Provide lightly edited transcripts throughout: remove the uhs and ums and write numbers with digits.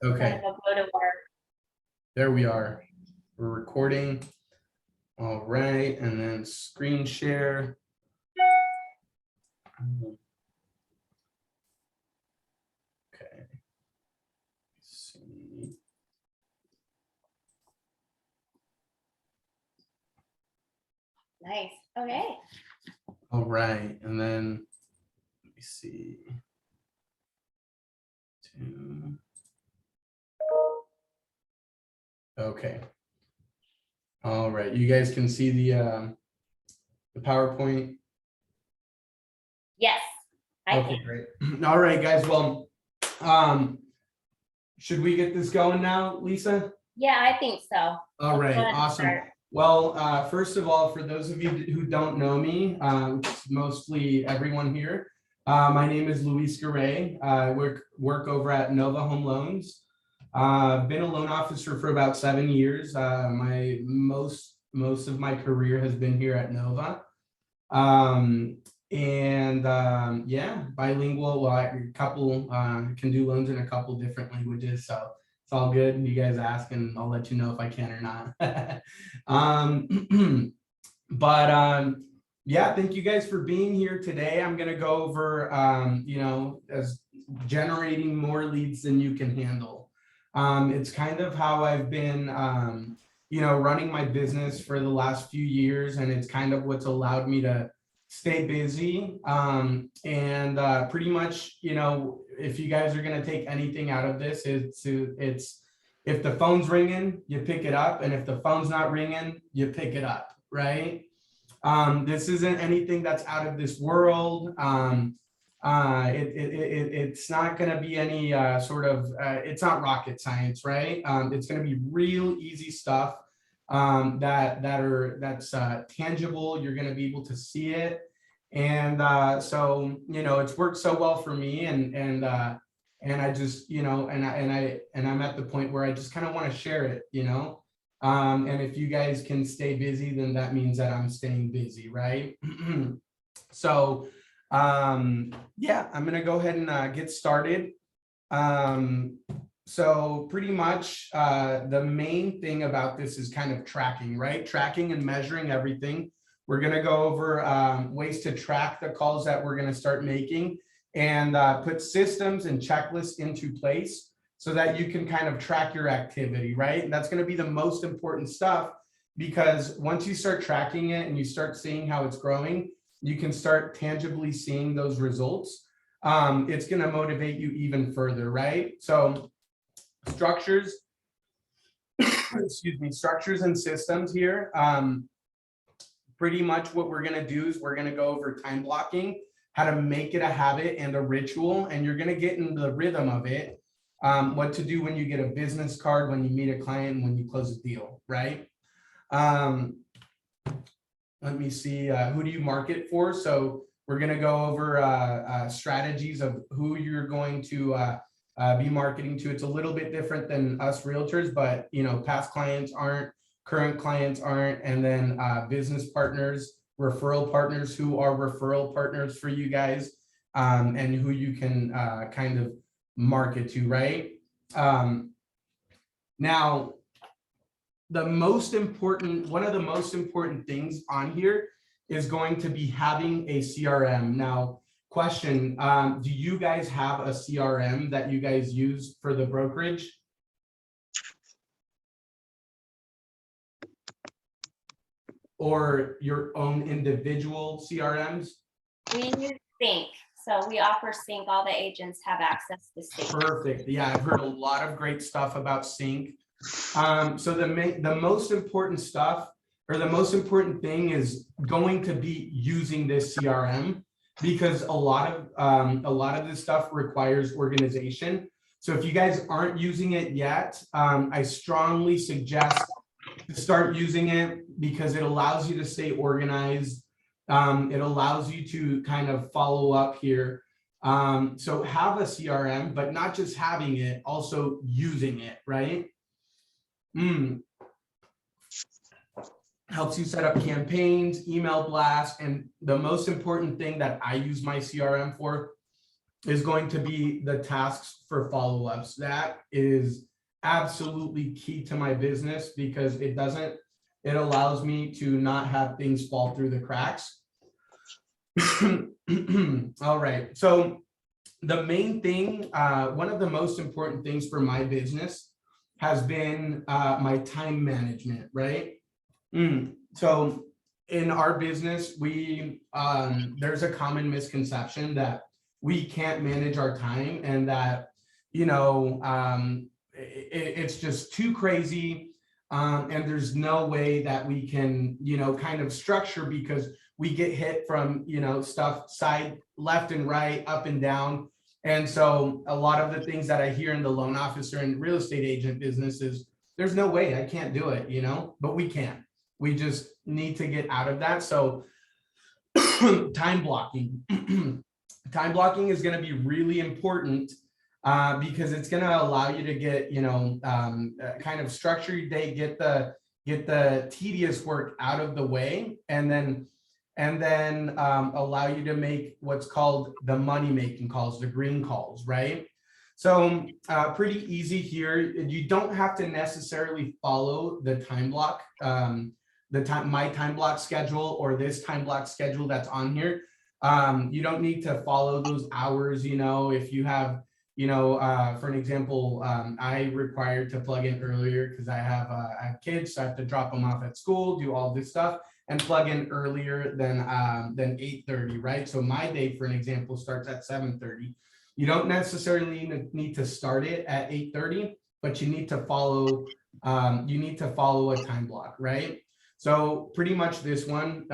Okay, I'll go to our, there we are. We're recording. All right, and then screen share. Okay. Let's see. nice. Okay. All right, and then let me see. Two. Okay. All right, you guys can see the PowerPoint. Yes. I Okay, can. great. All right, guys. Well, should we get this going now, Lisa? Yeah, I think so. All Let's right, go ahead and awesome. start. Well, first of all, for those of you who don't know me, mostly everyone here, my name is Luis Garay. I work over at Nova Home Loans. Been a loan officer for about 7 years. My most of my career has been here at Nova. Yeah, bilingual. Well, a couple can do loans in a couple different languages, so it's all good. You guys ask, and I'll let you know if I can or not. Yeah, thank you guys for being here today. I'm gonna go over, as generating more leads than you can handle. It's kind of how I've been, running my business for the last few years, and it's kind of what's allowed me to stay busy. Pretty much, if you guys are going to take anything out of this, it's if the phone's ringing, you pick it up, and if the phone's not ringing, you pick it up, right? This isn't anything that's out of this world. It's not going to be any it's not rocket science, right? It's going to be real easy stuff that's tangible. You're going to be able to see it, and so it's worked so well for me, and I just and I'm at the point where I just kind of want to share it, and if you guys can stay busy, then that means that I'm staying busy, right? So yeah, I'm gonna go ahead and get started. So pretty much the main thing about this is kind of tracking, right? Tracking and measuring everything. We're gonna go over ways to track the calls that we're gonna start making, and put systems and checklists into place so that you can kind of track your activity, right? And that's gonna be the most important stuff, because once you start tracking it and you start seeing how it's growing, you can start tangibly seeing those results. It's gonna motivate you even further, right? So structures, excuse me, structures and systems here. Pretty much what we're gonna do is we're gonna go over time blocking, how to make it a habit and a ritual, and you're gonna get into the rhythm of it. What to do when you get a business card, when you meet a client, when you close a deal, right? Let me see, who do you market for? So we're gonna go over strategies of who you're going to be marketing to. It's a little bit different than us realtors, but past clients aren't, current clients aren't, and then business partners, referral partners who are referral partners for you guys, and who you can kind of market to, right? Now, one of the most important things on here is going to be having a CRM. Now, question, do you guys have a CRM that you guys use for the brokerage? Or your own individual CRMs? We use Sync. So we offer Sync. All the agents have access to Sync. Perfect. Yeah, I've heard a lot of great stuff about Sync. So the most important stuff, or the most important thing, is going to be using this CRM, because a lot of this stuff requires organization. So if you guys aren't using it yet, I strongly suggest to start using it, because it allows you to stay organized. It allows you to kind of follow up here. So have a CRM, but not just having it, also using it, right? Helps you set up campaigns, email blasts, and the most important thing that I use my CRM for is going to be the tasks for follow-ups. That is absolutely key to my business because it allows me to not have things fall through the cracks. All right, so the main thing, one of the most important things for my business has been my time management, right? So in our business, there's a common misconception that we can't manage our time and that, it's just too crazy. And there's no way that we can, kind of structure because we get hit from, stuff side, left and right, up and down. And so a lot of the things that I hear in the loan officer and real estate agent business is there's no way I can't do it, but we can. We just need to get out of that. So time blocking. Time blocking is going to be really important because it's going to allow you to get, kind of structure your day, get the tedious work out of the way, and then allow you to make what's called the money making calls, the green calls, right? So pretty easy here. You don't have to necessarily follow the time block, my time block schedule or this time block schedule that's on here. You don't need to follow those hours, if you have, for an example, I required to plug in earlier because I have kids, so I have to drop them off at school, do all this stuff, and plug in earlier than 8:30, right? So my day, for an example, starts at 7:30. You don't necessarily need to start it at 8:30, but you need to follow a time block, right? So pretty much this one,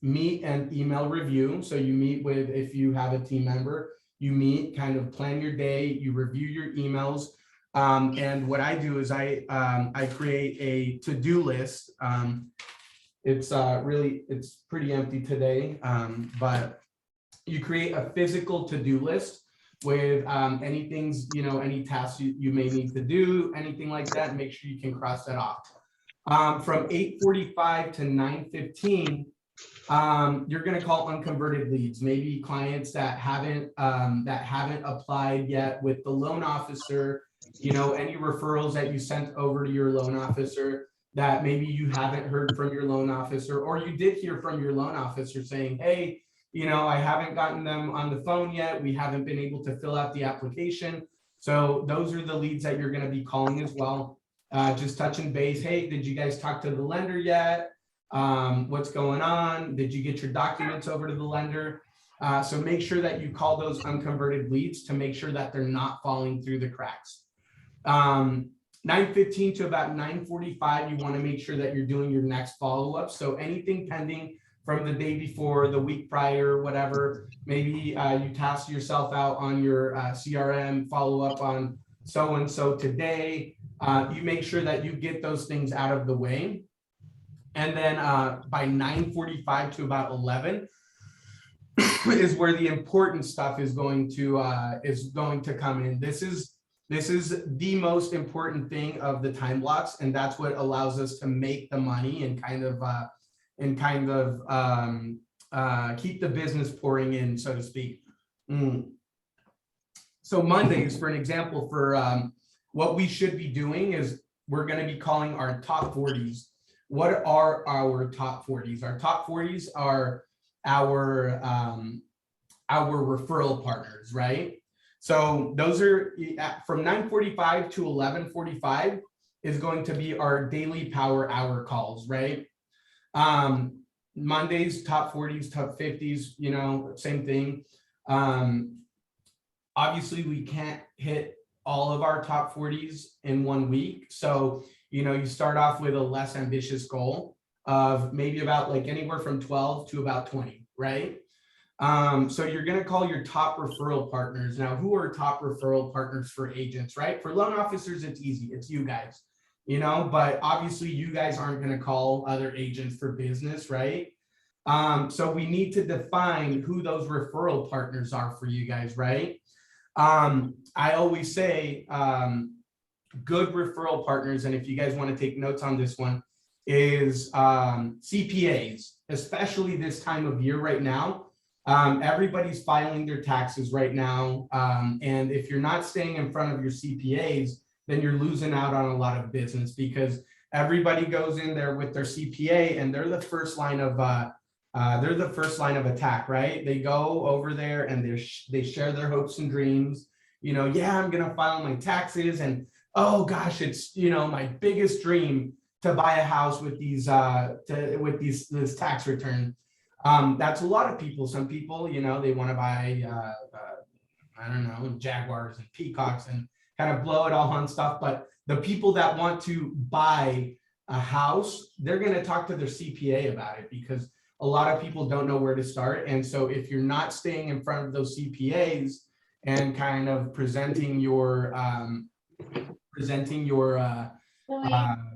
meet and email review. So you meet with, if you have a team member, you meet, kind of plan your day, you review your emails. And what I do is I create a to-do list. It's pretty empty today, but you create a physical to-do list with any things, any tasks you may need to do, anything like that, make sure you can cross that off. From 8:45 to 9:15, you're going to call unconverted leads, maybe clients that haven't applied yet with the loan officer, any referrals that you sent over to your loan officer that maybe you haven't heard from your loan officer, or you did hear from your loan officer saying, hey, I haven't gotten them on the phone yet. We haven't been able to fill out the application. So those are the leads that you're going to be calling as well. Just touching base. Hey, did you guys talk to the lender yet? What's going on? Did you get your documents over to the lender? So make sure that you call those unconverted leads to make sure that they're not falling through the cracks. 9:15 to about 9:45, you want to make sure that you're doing your next follow-up. So anything pending from the day before, the week prior, whatever, maybe you task yourself out on your CRM, follow up on so-and-so today. You make sure that you get those things out of the way. And then by 9:45 to about 11 is where the important stuff is going to come in. This is the most important thing of the time blocks, and that's what allows us to make the money and kind of keep the business pouring in, so to speak. So Mondays, for an example, for what we should be doing is we're going to be calling our top 40s. What are our top 40s? Our top 40s are our referral partners, right? So those are from 9:45 to 11:45 is going to be our daily power hour calls, right? Mondays, top 40s, top 50s, same thing. Obviously, we can't hit all of our top 40s in 1 week. So, you start off with a less ambitious goal of maybe about like anywhere from 12 to about 20, right? So you're going to call your top referral partners. Now, who are top referral partners for agents, right? For loan officers, it's easy. It's you guys, but obviously you guys aren't going to call other agents for business, right? So we need to define who those referral partners are for you guys, right? I always say good referral partners, and if you guys want to take notes on this one, is CPAs, especially this time of year right now. Everybody's filing their taxes right now. And if you're not staying in front of your CPAs, then you're losing out on a lot of business, because everybody goes in there with their CPA and they're the first line of attack, right? They go over there and they share their hopes and dreams. Yeah, I'm gonna file my taxes, and oh gosh, it's my biggest dream to buy a house with this tax return. That's a lot of people. Some people, they want to buy I don't know, Jaguars and peacocks and kind of blow it all on stuff. But the people that want to buy a house, they're going to talk to their CPA about it, because a lot of people don't know where to start. And so if you're not staying in front of those CPAs and kind of presenting your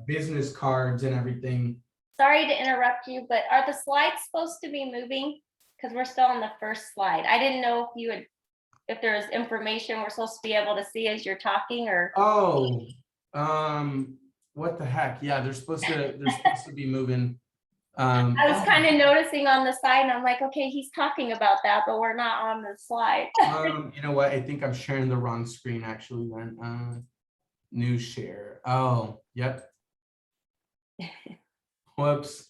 business cards and everything. Sorry to interrupt you, but are the slides supposed to be moving? Because we're still on the first slide. I didn't know if there's information we're supposed to be able to see as you're talking, or. Oh, what the heck? Yeah, they're supposed to be moving. I was kind of noticing on the side, and I'm like, okay, he's talking about that, but we're not on the slide. You know what? I think I'm sharing the wrong screen actually then. New share. Oh, yep. Whoops.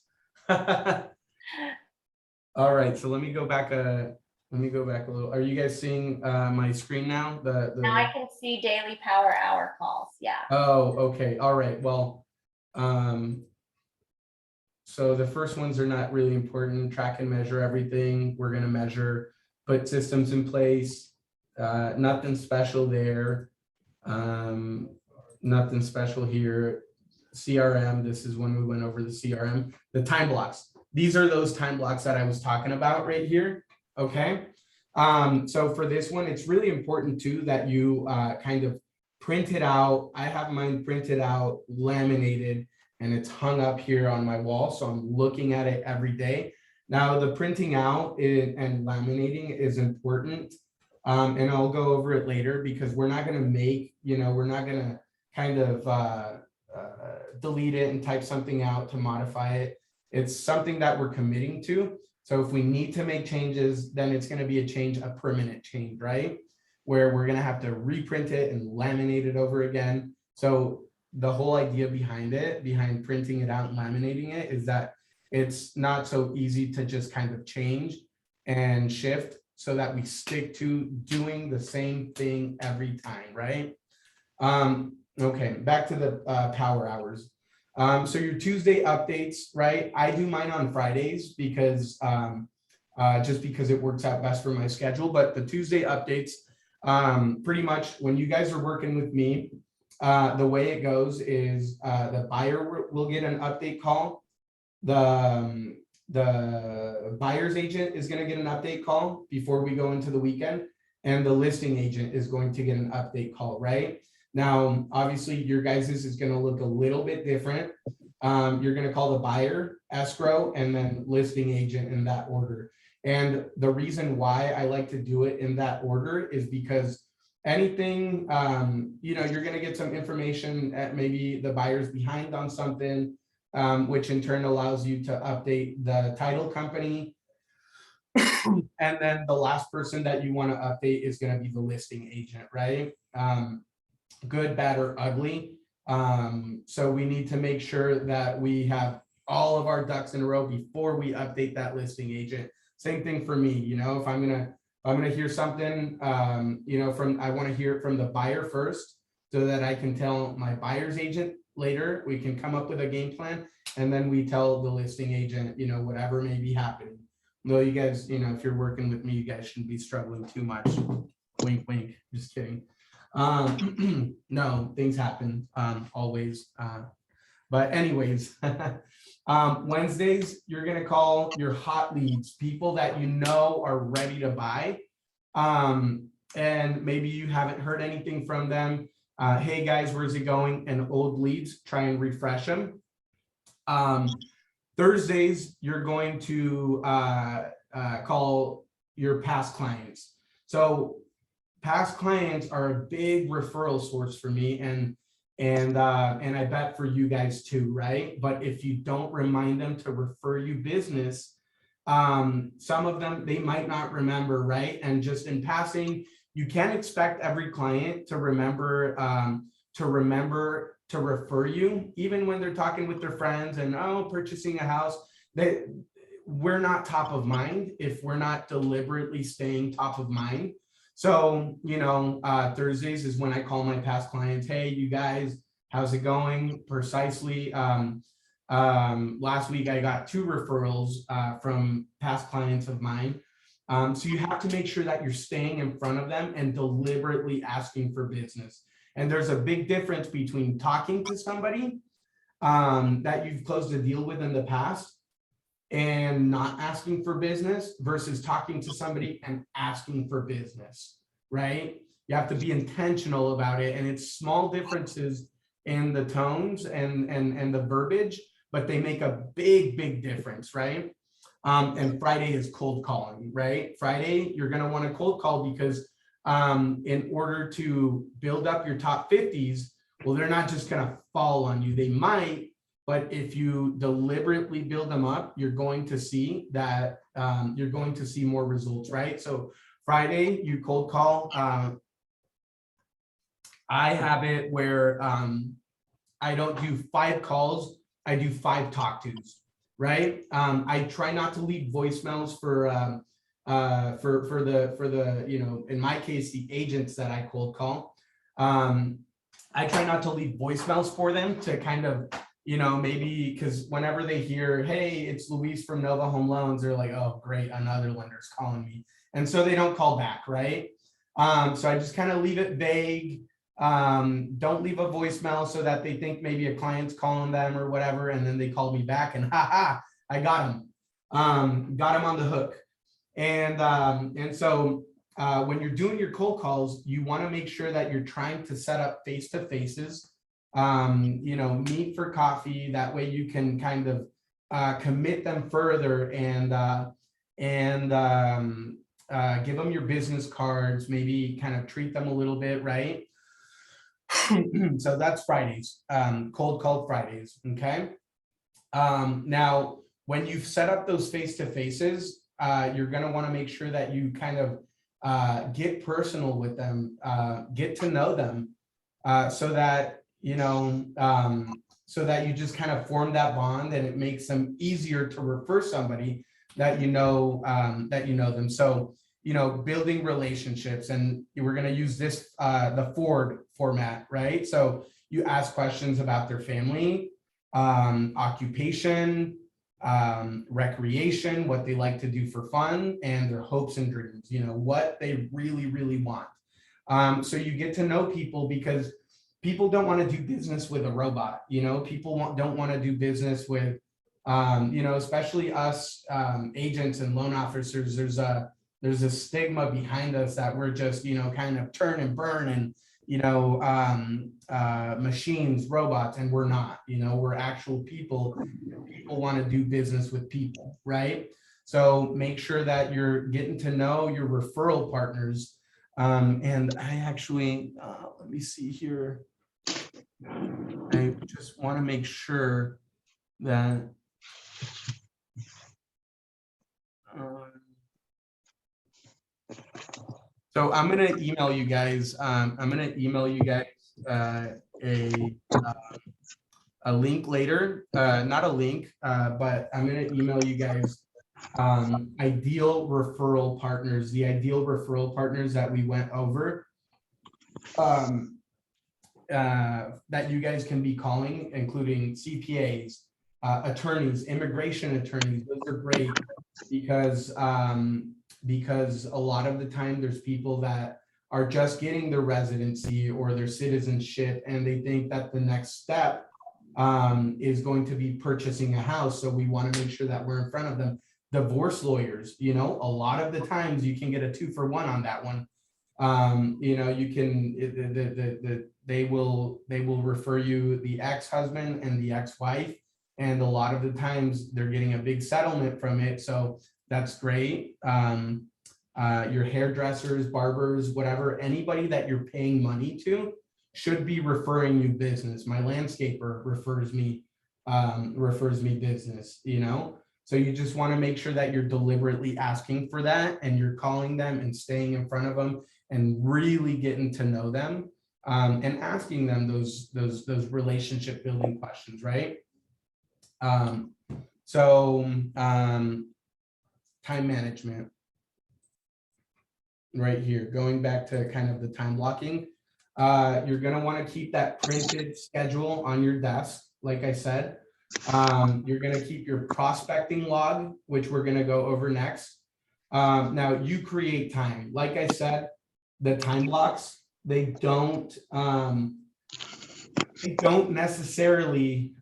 All right, so let me go back a little. Are you guys seeing my screen now? Now I can see daily power hour calls. Yeah. Oh, okay. All right. Well, so the first ones are not really important. Track and measure everything. We're going to measure, put systems in place. Nothing special there. Nothing special here. CRM, this is when we went over the CRM. The time blocks. These are those time blocks that I was talking about right here. Okay. So for this one, it's really important too that you kind of print it out. I have mine printed out, laminated, and it's hung up here on my wall. So I'm looking at it every day. Now the printing out and laminating is important. And I'll go over it later, because we're not going to make, we're not going to kind of delete it and type something out to modify it. It's something that we're committing to. So if we need to make changes, then it's going to be a permanent change, right? Where we're going to have to reprint it and laminate it over again. So the whole idea behind printing it out and laminating it is that it's not so easy to just kind of change and shift, so that we stick to doing the same thing every time, right? Okay, back to the power hours. So your Tuesday updates, right? I do mine on Fridays because just because it works out best for my schedule. But the Tuesday updates, pretty much when you guys are working with me, the way it goes is the buyer will get an update call. The buyer's agent is going to get an update call before we go into the weekend, and the listing agent is going to get an update call, right? Now, obviously, your guys' is going to look a little bit different. You're going to call the buyer, escrow, and then listing agent in that order. And the reason why I like to do it in that order is because anything, you're going to get some information at maybe the buyer's behind on something, which in turn allows you to update the title company. And then the last person that you want to update is going to be the listing agent, right? Good, bad, or ugly. So we need to make sure that we have all of our ducks in a row before we update that listing agent. Same thing for me, if I'm gonna hear something, I want to hear it from the buyer first, so that I can tell my buyer's agent later. We can come up with a game plan, and then we tell the listing agent, whatever may be happening. No, you guys, if you're working with me, you guys shouldn't be struggling too much. Wink, wink. Just kidding. No, things happen always. But anyways, Wednesdays, you're going to call your hot leads, people that are ready to buy. And maybe you haven't heard anything from them. Hey guys, where's it going? And old leads, try and refresh them. Thursdays, you're going to call your past clients. So past clients are a big referral source for me, and I bet for you guys too, right? But if you don't remind them to refer you business, Some of them, they might not remember, right? And just in passing, you can't expect every client to remember to refer you, even when they're talking with their friends and, oh, purchasing a house. That we're not top of mind if we're not deliberately staying top of mind. So, Thursdays is when I call my past clients. Hey, you guys, how's it going? Precisely. Last week I got 2 referrals from past clients of mine. So you have to make sure that you're staying in front of them and deliberately asking for business. And there's a big difference between talking to somebody that you've closed a deal with in the past and not asking for business versus talking to somebody and asking for business, right? You have to be intentional about it. And it's small differences in the tones and the verbiage, but they make a big difference, right? And Friday is cold calling, right? Friday, you're going to want to cold call because in order to build up your top 50s, well, they're not just going to fall on you. They might, but if you deliberately build them up, you're going to see that you're going to see more results, right? So Friday, you cold call. I have it where I don't do 5 calls, I do 5 talk tos, right? I try not to leave voicemails for the in my case, the agents that I cold call. I try not to leave voicemails for them to kind of, maybe because whenever they hear, hey, it's Luis from Nova Home Loans, they're like, oh, great, another lender's calling me. And so they don't call back, right? So I just kind of leave it vague. Don't leave a voicemail so that they think maybe a client's calling them or whatever, and then they call me back and I got him on the hook. And so when you're doing your cold calls, you want to make sure that you're trying to set up face-to-faces, meet for coffee. That way you can kind of commit them further and give them your business cards, maybe kind of treat them a little bit, right? So that's Fridays, cold call Fridays, okay? Now, when you've set up those face-to-faces, you're gonna wanna make sure that you kind of get personal with them, get to know them, so that, so that you just kind of form that bond and it makes them easier to refer somebody that them. So, building relationships, and we're going to use this, the Ford format, right? So you ask questions about their family, occupation, recreation, what they like to do for fun, and their hopes and dreams, what they really want. So you get to know people, because people don't want to do business with a robot. People don't want to do business with, especially us agents and loan officers. There's a stigma behind us that we're just, kind of turn and burn and, machines, robots, and we're not. We're actual people. People want to do business with people, right? So make sure that you're getting to know your referral partners. And I actually, let me see here. I just want to make sure that so I'm going to email you guys. A link later. Not a link, but I'm going to email you guys ideal referral partners. The ideal referral partners that we went over. That you guys can be calling, including CPAs, attorneys, immigration attorneys. Those are great because a lot of the time there's people that are just getting their residency or their citizenship, and they think that the next step is going to be purchasing a house. So we want to make sure that we're in front of them. Divorce lawyers, a lot of the times you can get a 2-for-1 on that one. You can, they will refer you the ex-husband and the ex-wife, and a lot of the times they're getting a big settlement from it. So that's great. Your hairdressers, barbers, whatever, anybody that you're paying money to should be referring you business. My landscaper refers me business, So you just want to make sure that you're deliberately asking for that and you're calling them and staying in front of them and really getting to know them, and asking them those relationship building questions, right? Time management right here, going back to kind of the time blocking. You're going to want to keep that printed schedule on your desk. Like I said, you're going to keep your prospecting log, which we're going to go over next. Now you create time. Like I said, the time blocks, they don't necessarily,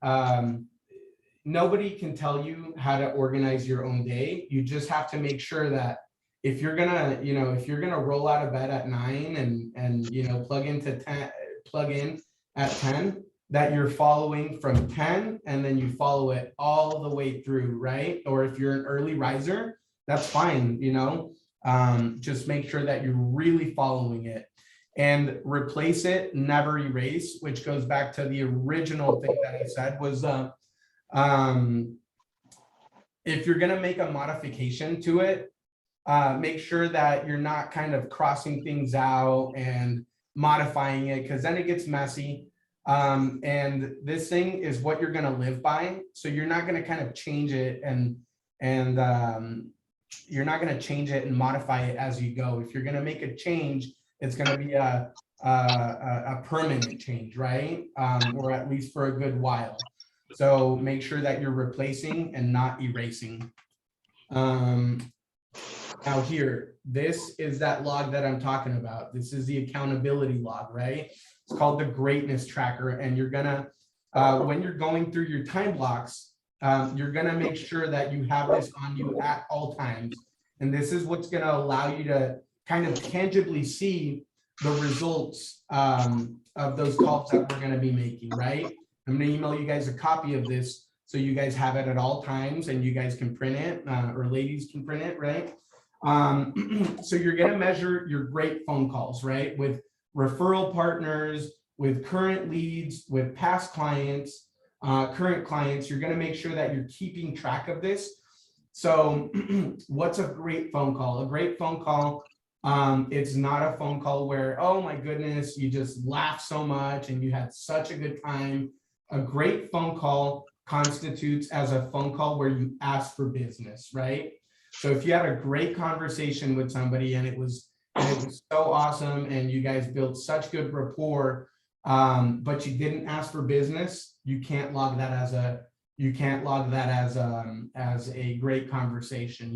nobody can tell you how to organize your own day. You just have to make sure that if you're gonna, if you're gonna roll out of bed at 9 and plug in at 10, that you're following from 10 and then you follow it all the way through, right? Or if you're an early riser, that's fine, just make sure that you're really following it. And replace it, never erase, which goes back to the original thing that I said was, if you're going to make a modification to it, make sure that you're not kind of crossing things out and modifying it, because then it gets messy. And this thing is what you're going to live by. So you're not going to kind of change it and you're not going to change it and modify it as you go. If you're going to make a change, it's going to be a permanent change, right? Or at least for a good while. So make sure that you're replacing and not erasing. Now here, this is that log that I'm talking about. This is the accountability log, right? It's called the greatness tracker. And you're gonna, when you're going through your time blocks, you're gonna make sure that you have this on you at all times. And this is what's gonna allow you to kind of tangibly see the results of those calls that we're gonna be making, right? I'm gonna email you guys a copy of this so you guys have it at all times and you guys can print it, or ladies can print it, right? So you're gonna measure your great phone calls, right? With referral partners, with current leads, with past clients, current clients. You're gonna make sure that you're keeping track of this. So what's a great phone call? A great phone call, it's not a phone call where, oh my goodness, you just laughed so much and you had such a good time. A great phone call constitutes as a phone call where you ask for business, right? So if you had a great conversation with somebody and it was so awesome and you guys built such good rapport, but you didn't ask for business, you can't log that as a great conversation.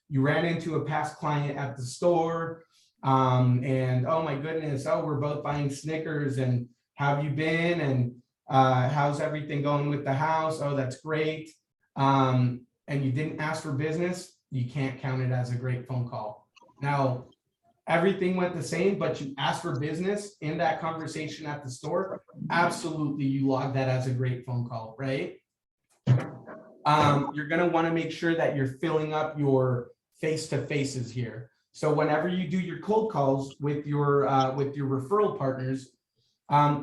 You ran into a past client at the store, and oh my goodness, oh, we're both buying Snickers and how have you been, and how's everything going with the house? Oh, that's great. And you didn't ask for business, you can't count it as a great phone call. Now, everything went the same, but you asked for business in that conversation at the store, absolutely, you log that as a great phone call, right? You're going to want to make sure that you're filling up your face-to-faces here. So whenever you do your cold calls with your referral partners,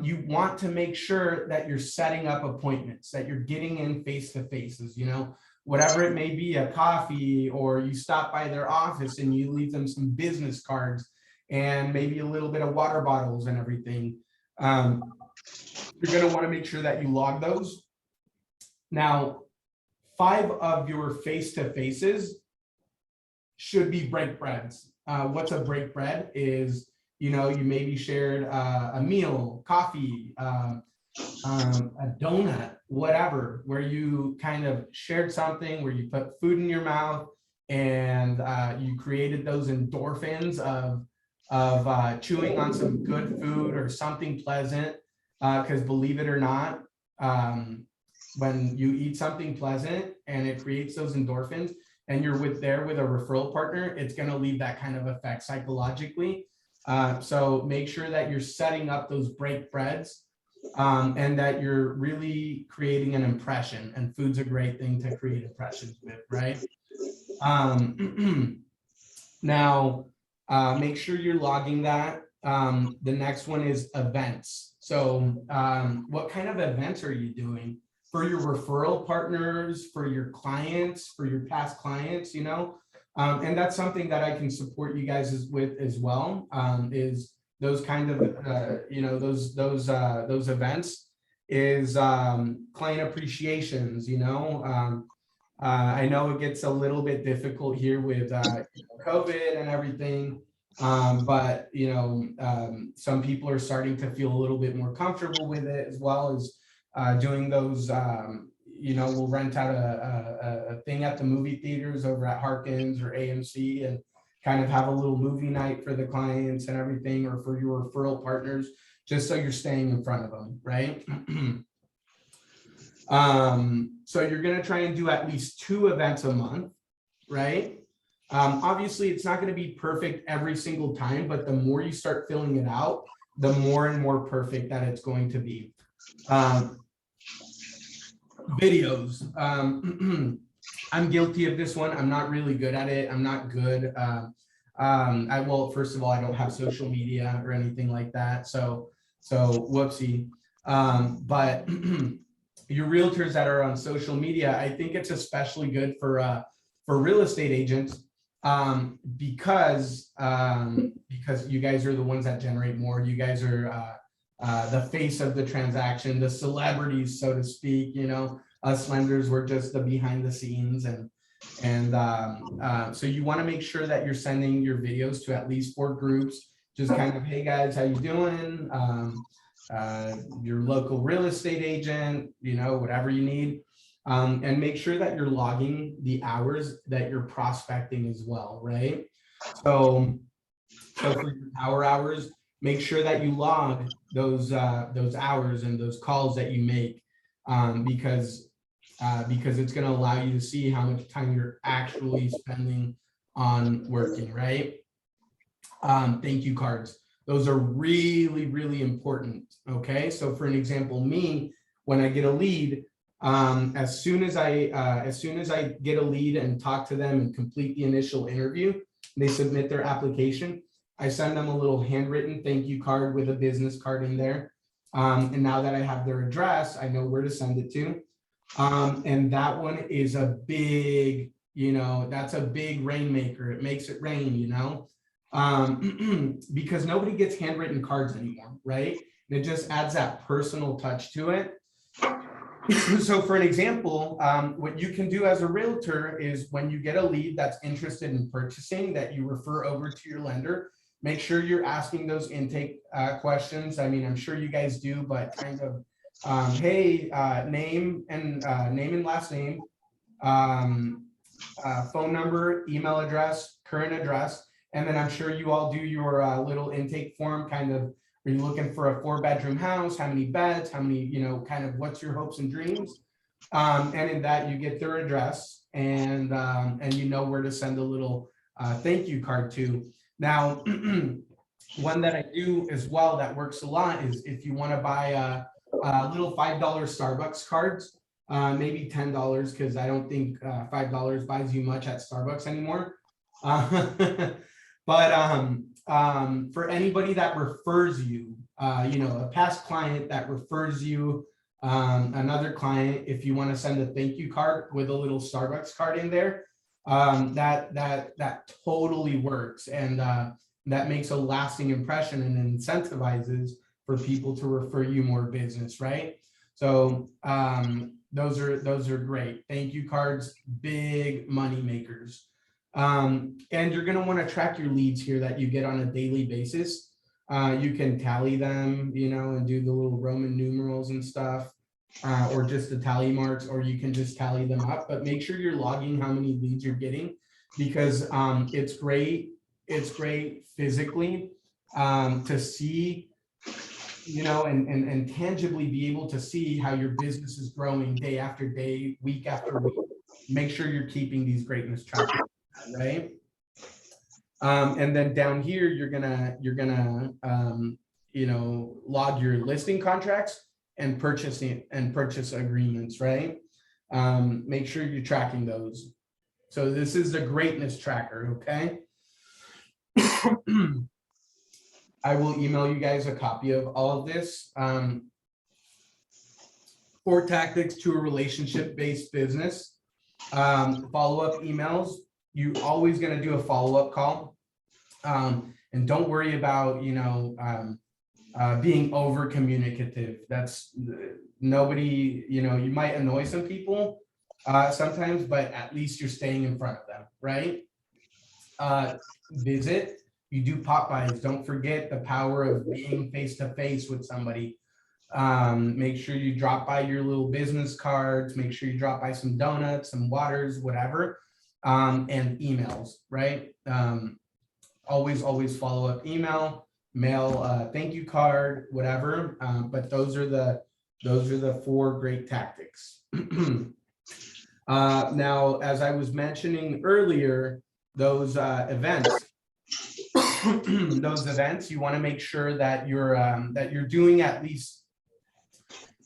you want to make sure that you're setting up appointments, that you're getting in face-to-faces, whatever it may be, a coffee, or you stop by their office and you leave them some business cards and maybe a little bit of water bottles and everything. You're going to want to make sure that you log those. Now, 5 of your face-to-faces should be break breads. What's a break bread is, you maybe shared a meal, coffee, a donut, whatever, where you kind of shared something, where you put food in your mouth and you created those endorphins of chewing on some good food or something pleasant. Because believe it or not, when you eat something pleasant and it creates those endorphins and you're there with a referral partner, it's going to leave that kind of effect psychologically. So make sure that you're setting up those break breads, and that you're really creating an impression, and food's a great thing to create impressions with, right? Now, make sure you're logging that. The next one is events. So what kind of events are you doing? for your referral partners, for your clients, for your past clients, you know. And that's something that I can support you guys with as well, is those kind of, you know, those events is client appreciations, you know. I know it gets a little bit difficult here with COVID and everything, but you know, some people are starting to feel a little bit more comfortable with it, as well as doing those. You know, we'll rent out a thing at the movie theaters over at Harkins or AMC, and kind of have a little movie night for the clients and everything, or for your referral partners, just so you're staying in front of them, right? So you're going to try and do at least 2 events a month, right? Obviously, it's not going to be perfect every single time, but the more you start filling it out, the more and more perfect that it's going to be. Videos. I'm guilty of this one. I'm not really good at it. I'm not good. Well, first of all, I don't have social media or anything like that. So whoopsie. But your realtors that are on social media, I think it's especially good for real estate agents, because you guys are the ones that generate more. You guys are the face of the transaction, the celebrities, so to speak. You know, us lenders, we're just the behind the scenes, and so you want to make sure that you're sending your videos to at least 4 groups. Just kind of, hey guys, how you doing? Your local real estate agent, you know, whatever you need. And make sure that you're logging the hours that you're prospecting as well, right? So for your power hours, make sure that you log those hours and those calls that you make, because it's going to allow you to see how much time you're actually spending on working, right? Thank you cards. Those are really, really important. Okay, so for an example, me, when I get a lead, as soon as I get a lead and talk to them and complete the initial interview, they submit their application, I send them a little handwritten thank you card with a business card in there. And now that I have their address, I know where to send it to. And that one is a big, you know, that's a big rainmaker. It makes it rain, you know. Because nobody gets handwritten cards anymore, right? And it just adds that personal touch to it. So for an example, what you can do as a realtor is, when you get a lead that's interested in purchasing, that you refer over to your lender, make sure you're asking those intake questions. I mean, I'm sure you guys do, but kind of, hey, name and last name, phone number, email address, current address. And then I'm sure you all do your little intake form, kind of, are you looking for a 4-bedroom house? How many beds? How many, you know, kind of what's your hopes and dreams? And in that you get their address, and you know where to send a little thank you card to. Now, one that I do as well that works a lot is, if you want to buy a little $5 Starbucks cards, maybe $10, because I don't think $5 buys you much at Starbucks anymore. But for anybody that refers you, you know, a past client that refers you another client, if you want to send a thank you card with a little Starbucks card in there, that totally works, and that makes a lasting impression and incentivizes for people to refer you more business, right? So those are great. Thank you cards, big money makers. And you're going to want to track your leads here that you get on a daily basis. You can tally them, you know, and do the little Roman numerals and stuff, or just the tally marks, or you can just tally them up, but make sure you're logging how many leads you're getting, because it's great physically to see, you know, and tangibly be able to see how your business is growing day after day, week after week. Make sure you're keeping these greatness trackers, right? And then down here, you're gonna you know, log your listing contracts and purchase agreements, right? Make sure you're tracking those. So this is the greatness tracker, okay? I will email you guys a copy of all of this. 4 tactics to a relationship-based business. Follow-up emails. You always going to do a follow-up call. And don't worry about, being over communicative. That's nobody, you might annoy some people sometimes, but at least you're staying in front of them, right? Visit, you do pop-bys. Don't forget the power of being face-to-face with somebody. Make sure you drop by your little business cards, make sure you drop by some donuts, some waters, whatever, and emails, right? Always follow up email, mail, thank you card, whatever. But those are the 4 great tactics. Now, as I was mentioning earlier, those events, you want to make sure that you're doing at least.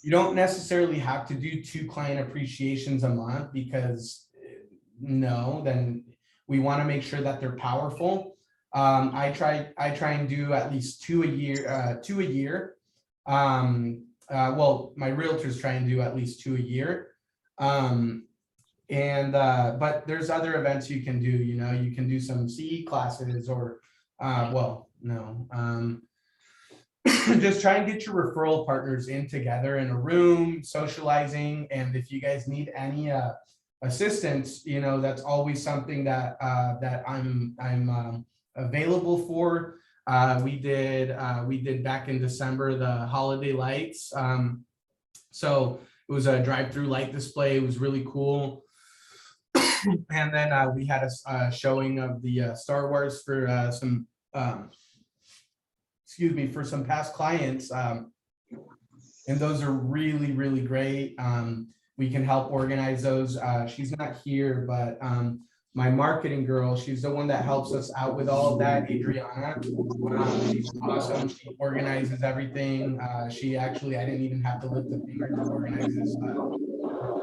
You don't necessarily have to do 2 client appreciations a month, because then we want to make sure that they're powerful. I try and do at least 2 a year. Well, my realtors try and do at least 2 a year. But there's other events you can do. You can do some CE classes, or just try and get your referral partners in together in a room, socializing. And if you guys need any assistance, that's always something that I'm available for. We did back in December the holiday lights. So it was a drive-through light display. It was really cool. And then we had a showing of the Star Wars for some for some past clients, and those are really, really great. We can help organize those. She's not here, but my marketing girl, she's the one that helps us out with all of that, Adriana. She's awesome. She organizes everything. I didn't even have to lift a finger to organize this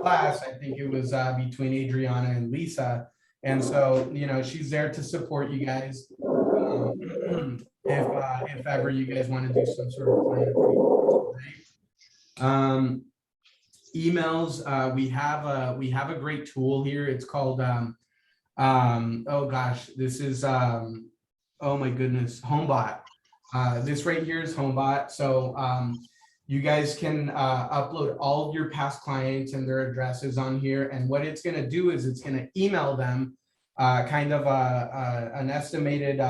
class. I think it was between Adriana and Lisa. And so, she's there to support you guys. If ever you guys want to do some sort of plan. Emails, we have a great tool here. It's called oh gosh, this is oh my goodness, HomeBot. This right here is HomeBot. So you guys can upload all of your past clients and their addresses on here, and what it's going to do is it's going to email them kind of an estimated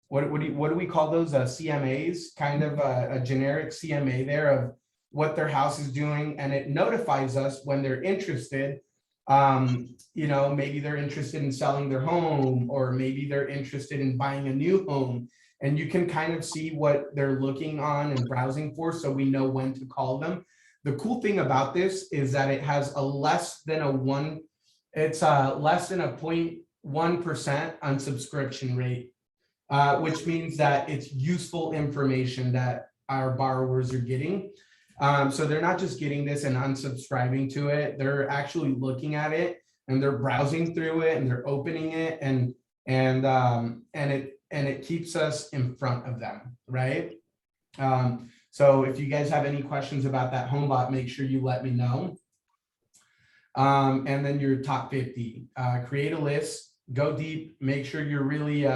what do we call those, CMAs, kind of a generic CMA there of what their house is doing, and it notifies us when they're interested. Maybe they're interested in selling their home, or maybe they're interested in buying a new home, and you can kind of see what they're looking on and browsing for, so we know when to call them. The cool thing about this is that it has a less than a 0.1% unsubscription rate, which means that it's useful information that our borrowers are getting. So they're not just getting this and unsubscribing to it. They're actually looking at it, and they're browsing through it, and they're opening it, and it keeps us in front of them, right? So if you guys have any questions about that HomeBot, make sure you let me know. And then your top 50, create a list, go deep, make sure you're really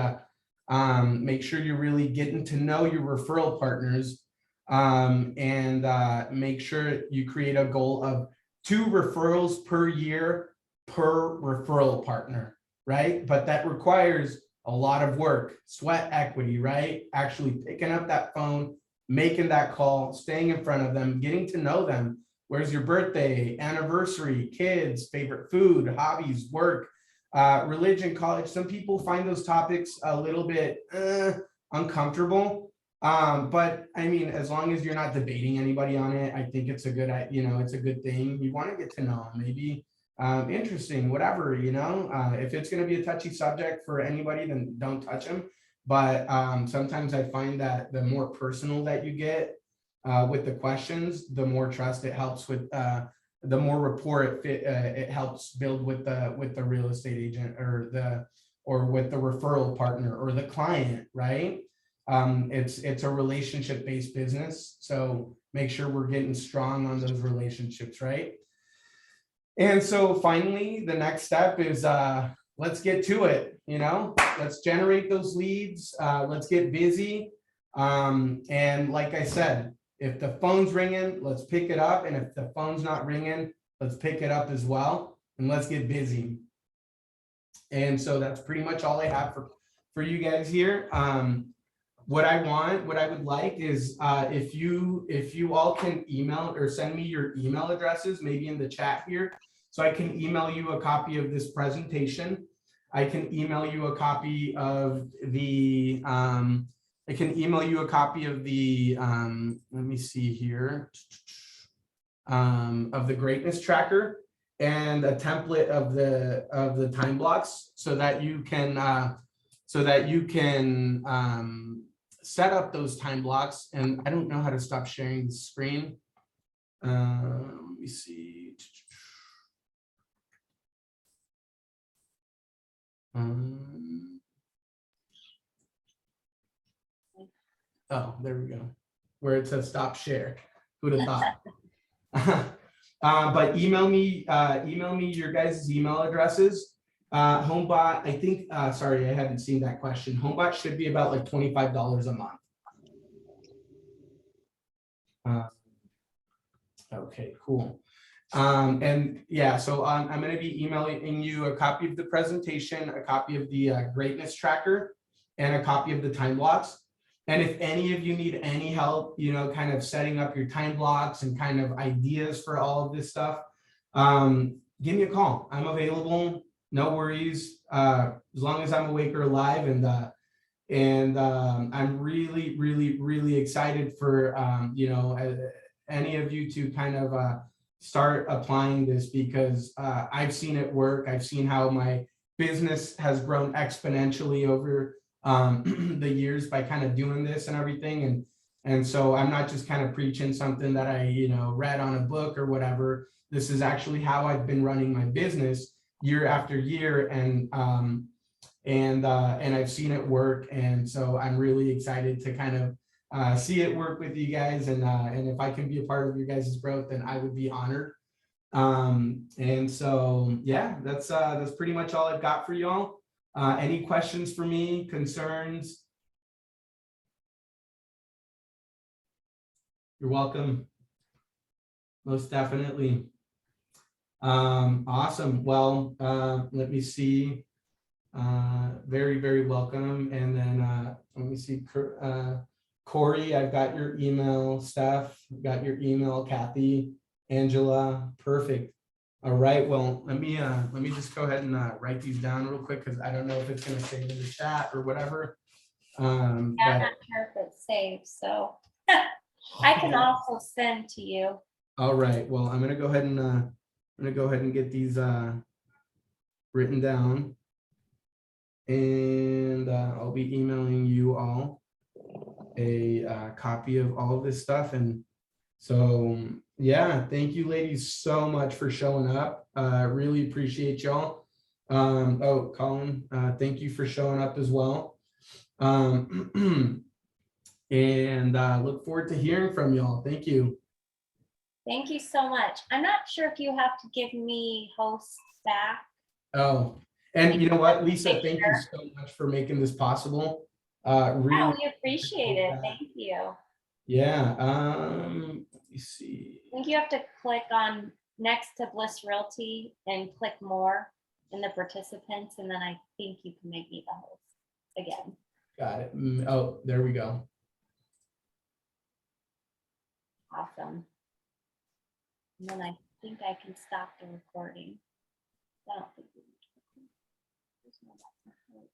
getting to know your referral partners. And make sure you create a goal of 2 referrals per year per referral partner, right? But that requires a lot of work, sweat equity, right? Actually picking up that phone, making that call, staying in front of them, getting to know them. Where's your birthday, anniversary, kids, favorite food, hobbies, work, religion, college. Some people find those topics a little bit uncomfortable. But I mean, as long as you're not debating anybody on it, I think it's a good, it's a good thing. You want to get to know them, maybe interesting, whatever, if it's going to be a touchy subject for anybody, then don't touch them. But sometimes I find that the more personal that you get with the questions, the more trust it helps with, the more rapport it helps build with the real estate agent, or with the referral partner or the client, right? It's a relationship-based business. So make sure we're getting strong on those relationships, right? And so finally, the next step is let's get to it, let's generate those leads, let's get busy. And like I said, if the phone's ringing, let's pick it up. And if the phone's not ringing, let's pick it up as well, and let's get busy. And so that's pretty much all I have for you guys here. What I would like is if you all can email or send me your email addresses, maybe in the chat here, so I can email you a copy of this presentation. I can email you a copy of the let me see here, of the greatness tracker and a template of the time blocks so that you can set up those time blocks. And I don't know how to stop sharing the screen. Let me see. Oh, there we go. Where it says stop share. Who'd have thought? But email me your guys' email addresses. Homebot, I think, sorry, I hadn't seen that question. Homebot should be about like $25 a month. Okay, cool. And yeah, so I'm going to be emailing you a copy of the presentation, a copy of the greatness tracker, and a copy of the time blocks. And if any of you need any help, kind of setting up your time blocks and kind of ideas for all of this stuff, give me a call. I'm available. No worries. As long as I'm awake or alive. And I'm really, really, really excited for, any of you to kind of start applying this, because I've seen it work. I've seen how my business has grown exponentially over the years by kind of doing this and everything. And so I'm not just kind of preaching something that I, read on a book or whatever. This is actually how I've been running my business year after year. And I've seen it work. And so I'm really excited to kind of see it work with you guys. And if I can be a part of your guys' growth, then I would be honored. And so, yeah, that's pretty much all I've got for y'all. Any questions for me, concerns? You're welcome. Most definitely. Awesome. Well, let me see. Very, very welcome. And then let me see. Corey, I've got your email. Steph, got your email. Kathy, Angela, perfect. All right, well, let me just go ahead and write these down real quick, because I don't know if it's going to save in the chat or whatever. Yeah, I'm not sure if it's saved, so I can also send to you. All right, well, I'm going to go ahead and get these written down, and I'll be emailing you all a copy of all of this stuff. And so, yeah, thank you ladies so much for showing up. Really appreciate y'all. Oh, Colin, thank you for showing up as well. And look forward to hearing from y'all. Thank you. Thank you so much. I'm not sure if you have to give me hosts back. Oh, and you know what, Lisa, thank you so much for making this possible. Really, Oh, we appreciate it. Thank you. Yeah. Let me see. I think you have to click on next to Bliss Realty and click more in the participants, and then I think you can make me the host again. Got it. Oh, there we go. Awesome. And then I think I can stop the recording. I don't think we need to record.